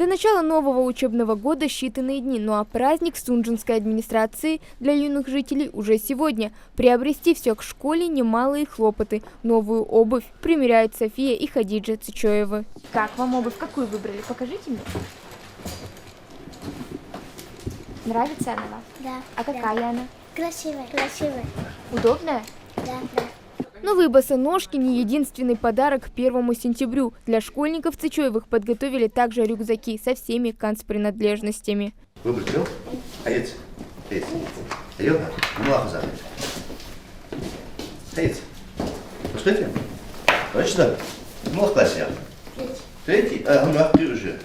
До начала нового учебного года считанные дни, ну а праздник Сунжинской администрации для юных жителей уже сегодня. Приобрести все к школе немалые хлопоты. Новую обувь примеряют София и Хадиджа Цычоевы. Как вам обувь? Какую выбрали? Покажите мне. Нравится она вам? Да. А какая она? Красивая. Красивая. Удобная? Да, да. Новые босоножки не единственный подарок к 1 сентябрю. Для школьников Цычоевых подготовили также рюкзаки со всеми канцпринадлежностями. Выбрал? Hayır. Hayır. Hayır. Muhafaza. Hayır. Пускайте. Точно? В каком классе? Третий? А, ну, а ты уже.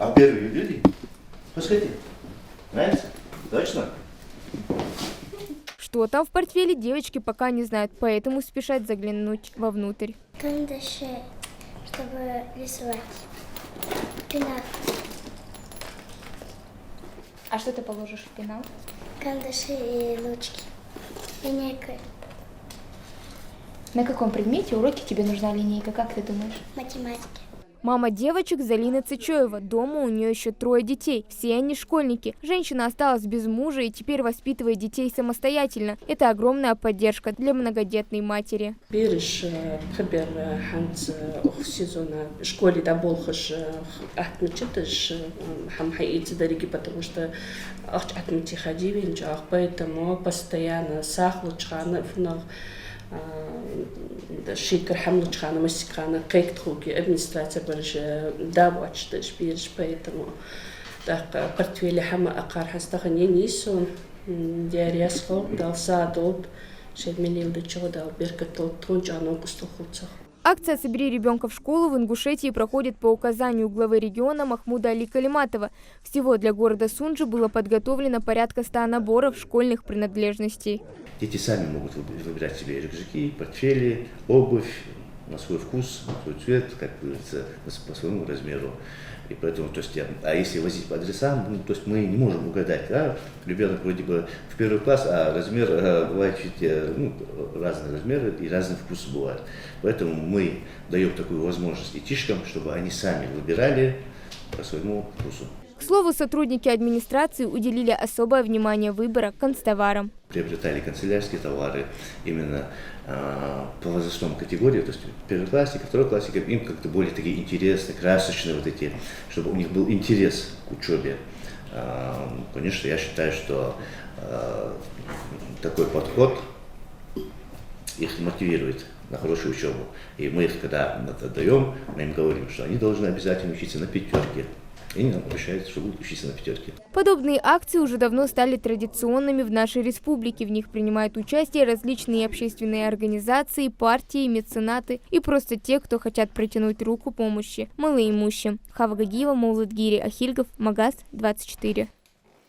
А первый видели? Пускайте. Нравится? Точно? Что там в портфеле, девочки пока не знают, поэтому спешат заглянуть вовнутрь. Карандаши, чтобы рисовать. Пенал. А что ты положишь в пенал? Карандаши и ручки. Линейка. На каком предмете уроке тебе нужна линейка, как ты думаешь? Математики. Мама девочек Залина Цычоева. Дома у нее еще 3 детей. Все они школьники. Женщина осталась без мужа и теперь воспитывает детей самостоятельно. Это огромная поддержка для многодетной матери. Берешь хабер ханц сезона школе да болхаш отмечаешь хамхаити дариги, потому что отмечи ходивин жах, поэтому постоянно сахлучхана фнах шикар хамлучхана масикана кайктхуги администрация барж давачташ бирж, поэтому так портфеле хама акар хастахани нисун диарясхо дал садот шедмелил до чего дал беркатот тончану кустохуцах. Акция «Собери ребенка в школу» в Ингушетии проходит по указанию главы региона Махмуда Али Калиматова. Всего для города Сунжи было подготовлено порядка 100 наборов школьных принадлежностей. Дети сами могут выбирать себе рюкзаки, портфели, обувь на свой вкус, на свой цвет, как говорится, по своему размеру. И поэтому, то есть, а если возить по адресам, ну, то есть мы не можем угадать, да? Ребенок вроде бы в 1 класс, а размер бывает чуть, ну, разные размеры и разные вкусы бывают. Поэтому мы даем такую возможность детишкам, чтобы они сами выбирали по своему вкусу. К слову, сотрудники администрации уделили особое внимание выбора канцтоварам. Приобретали канцелярские товары именно по возрастной категории, то есть первоклассникам, второклассникам, им как-то более такие интересные, красочные вот эти, чтобы у них был интерес к учебе. Конечно, я считаю, что такой подход их мотивирует на хорошую учебу. И мы их, когда отдаем, мы им говорим, что они должны обязательно учиться на 5. И нам обещают, что будут учиться на 5. Подобные акции уже давно стали традиционными в нашей республике. В них принимают участие различные общественные организации, партии, меценаты и просто те, кто хотят протянуть руку помощи малоимущим. Хава Гагиева, Маулатгири Ахильгов, Магаз 24.